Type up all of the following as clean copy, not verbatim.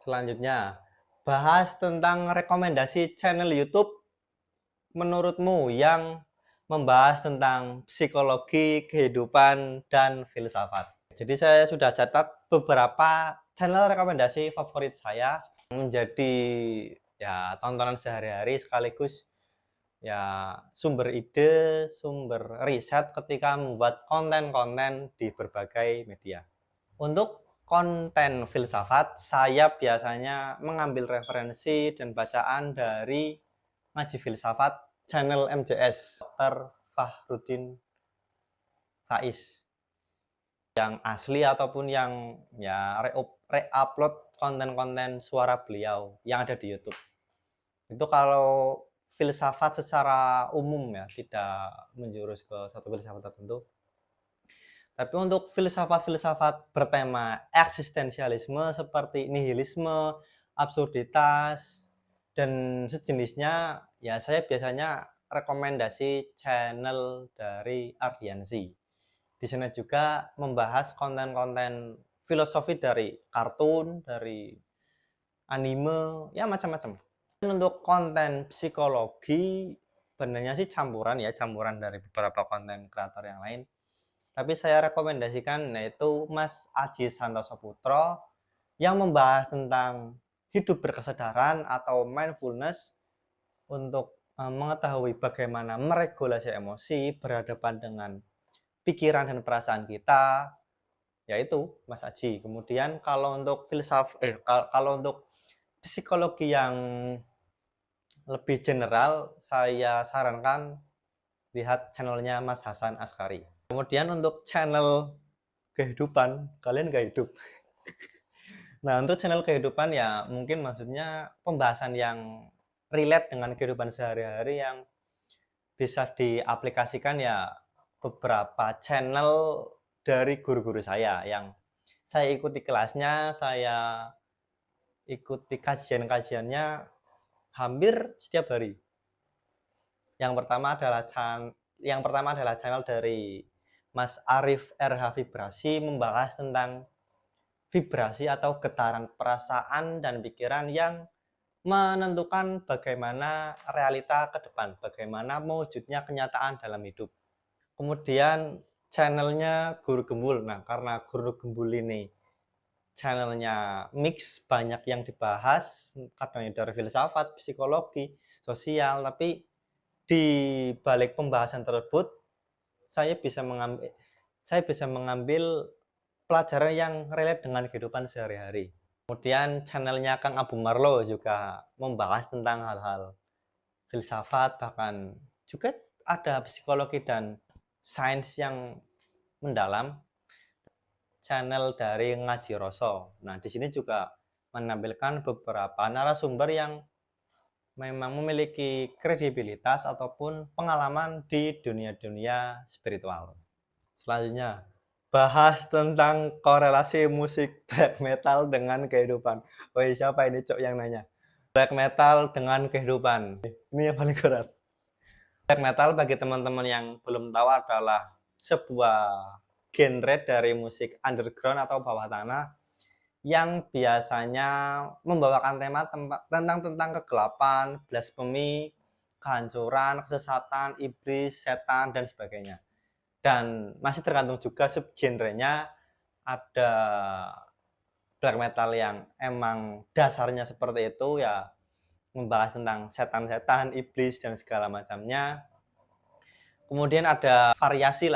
Selanjutnya, bahas tentang rekomendasi channel YouTube menurutmu yang membahas tentang psikologi, kehidupan, dan filsafat. Jadi saya sudah catat beberapa channel rekomendasi favorit saya menjadi tontonan sehari-hari sekaligus sumber ide, sumber riset ketika membuat konten-konten di berbagai media. Untuk konten filsafat, saya biasanya mengambil referensi dan bacaan dari Ngaji Filsafat channel MJS Dr. Fahrudin Faiz yang asli ataupun yang re-upload konten-konten suara beliau yang ada di YouTube. Itu kalau filsafat secara umum tidak menjurus ke satu filsafat tertentu. Tapi untuk filsafat-filsafat bertema eksistensialisme seperti nihilisme, absurditas, dan sejenisnya, saya biasanya rekomendasi channel dari Ardiansyah. Di sana juga membahas konten-konten filosofi dari kartun, dari anime, macam-macam. Untuk konten psikologi, sebenarnya sih campuran dari beberapa konten kreator yang lain. Tapi saya rekomendasikan yaitu Mas Aji Santoso Putro yang membahas tentang hidup berkesadaran atau mindfulness untuk mengetahui bagaimana meregulasi emosi berhadapan dengan pikiran dan perasaan kita, yaitu Mas Aji. Kemudian kalau untuk kalau untuk psikologi yang lebih general, saya sarankan lihat channelnya Mas Hasan Askari. Kemudian untuk channel kehidupan, kalian gak hidup. Nah, untuk channel kehidupan mungkin maksudnya pembahasan yang relate dengan kehidupan sehari-hari yang bisa diaplikasikan beberapa channel dari guru-guru saya yang saya ikuti kelasnya, saya ikuti kajian-kajiannya hampir setiap hari. Yang pertama adalah channel dari Mas Arif RH Vibrasi membahas tentang vibrasi atau getaran perasaan dan pikiran yang menentukan bagaimana realita ke depan, bagaimana mewujudnya kenyataan dalam hidup. Kemudian channelnya Guru Gembul. Nah, karena Guru Gembul ini channelnya mix, banyak yang dibahas, kadang dari filsafat, psikologi, sosial, tapi di balik pembahasan tersebut saya bisa mengambil pelajaran yang relate dengan kehidupan sehari-hari. Kemudian channelnya Kang Abu Marlo juga membahas tentang hal-hal filsafat, bahkan juga ada psikologi dan sains yang mendalam. Channel dari Ngaji Roso. Nah, di sini juga menampilkan beberapa narasumber yang memang memiliki kredibilitas ataupun pengalaman di dunia-dunia spiritual. Selanjutnya, bahas tentang korelasi musik black metal dengan kehidupan. Woi, siapa ini cok yang nanya? Black metal dengan kehidupan. Ini yang paling berat. Black metal bagi teman-teman yang belum tahu adalah sebuah genre dari musik underground atau bawah tanah yang biasanya membawakan tema tentang kegelapan, blasfemi, kehancuran, kesesatan, iblis, setan, dan sebagainya. Dan masih tergantung juga subgenrenya, ada black metal yang emang dasarnya seperti itu membahas tentang setan-setan, iblis, dan segala macamnya. Kemudian ada variasi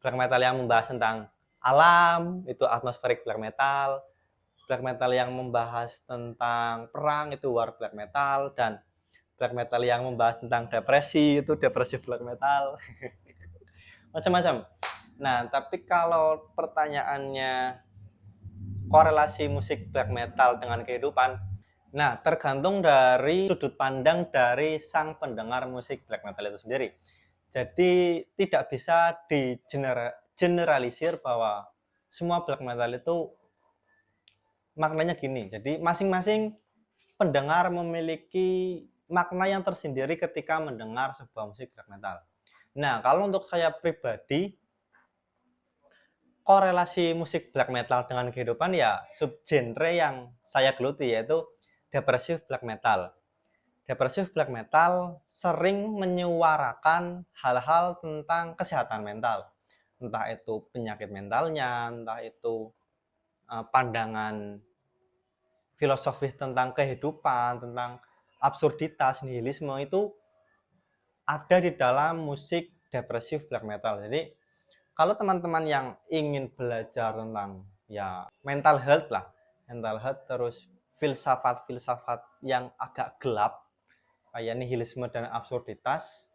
black metal yang membahas tentang alam, itu atmospheric black metal yang membahas tentang perang, itu war black metal, dan black metal yang membahas tentang depresi, itu depresi black metal. Macam-macam. Nah, tapi kalau pertanyaannya korelasi musik black metal dengan kehidupan, nah tergantung dari sudut pandang dari sang pendengar musik black metal itu sendiri. Jadi tidak bisa digeneralisir bahwa semua black metal itu maknanya gini. Jadi masing-masing pendengar memiliki makna yang tersendiri ketika mendengar sebuah musik black metal. Nah, kalau untuk saya pribadi, korelasi musik black metal dengan kehidupan ya subgenre yang saya geluti yaitu depressive black metal. Depressive black metal sering menyuarakan hal-hal tentang kesehatan mental. Entah itu penyakit mentalnya, entah itu pandangan filosofis tentang kehidupan, tentang absurditas, nihilisme itu ada di dalam musik depressive black metal. Jadi kalau teman-teman yang ingin belajar tentang ya mental health lah, mental health terus filsafat-filsafat yang agak gelap kayak nihilisme dan absurditas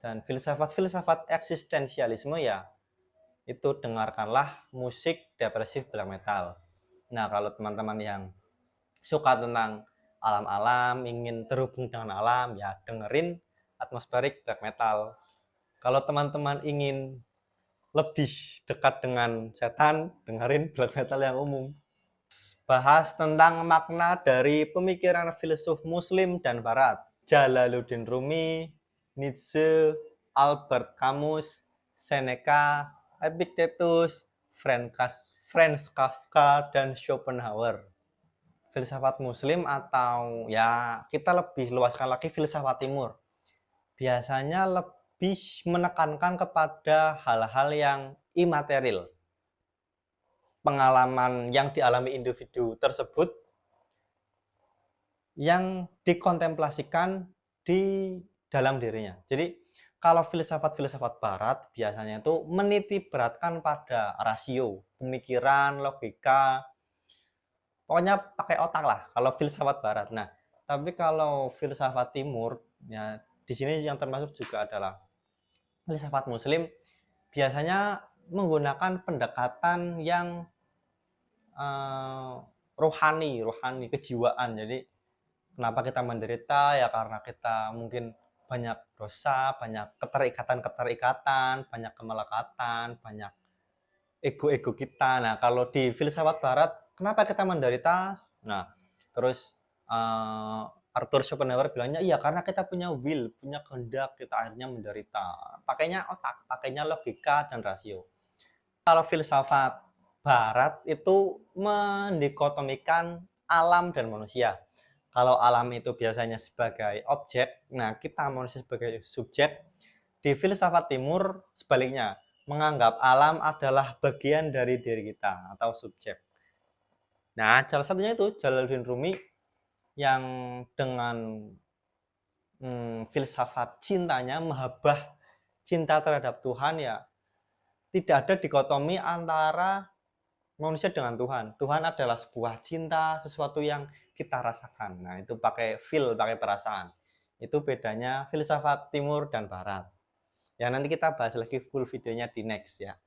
dan filsafat-filsafat eksistensialisme ya itu dengarkanlah musik depressive black metal. Nah, kalau teman-teman yang suka tentang alam-alam, ingin terhubung dengan alam, ya dengerin atmospheric black metal. Kalau teman-teman ingin lebih dekat dengan setan, dengerin black metal yang umum. Bahas tentang makna dari pemikiran filsuf Muslim dan Barat. Jalaluddin Rumi, Nietzsche, Albert Camus, Seneca, Epictetus, Franz Kafka, dan Schopenhauer. Filsafat Muslim atau ya kita lebih luaskan lagi filsafat Timur. Biasanya lebih menekankan kepada hal-hal yang imaterial. Pengalaman yang dialami individu tersebut yang dikontemplasikan di dalam dirinya. Jadi kalau filsafat-filsafat barat biasanya itu menitiberatkan pada rasio, pemikiran, logika, pokoknya pakai otak lah kalau filsafat barat. Nah, tapi kalau filsafat timur ya di sini yang termasuk juga adalah filsafat muslim biasanya menggunakan pendekatan yang rohani, kejiwaan. Jadi kenapa kita menderita ya karena kita mungkin banyak dosa, banyak keterikatan, banyak kemelekatan, banyak ego-ego kita. Nah, kalau di filsafat barat, kenapa kita menderita? Nah, terus Arthur Schopenhauer bilangnya, iya karena kita punya will, punya kehendak, kita akhirnya menderita. Pakainya otak, pakainya logika dan rasio. Kalau filsafat barat itu mendikotomikan alam dan manusia. Kalau alam itu biasanya sebagai objek, nah kita manusia sebagai subjek. Di filsafat timur sebaliknya, menganggap alam adalah bagian dari diri kita atau subjek. Nah, salah satunya itu Jalaluddin Rumi yang dengan filsafat cintanya, mahabbah cinta terhadap Tuhan ya tidak ada dikotomi antara manusia dengan Tuhan. Tuhan adalah sebuah cinta, sesuatu yang kita rasakan. Nah, itu pakai feel, pakai perasaan. Itu bedanya filsafat timur dan barat. Ya, nanti kita bahas lagi full videonya di next ya.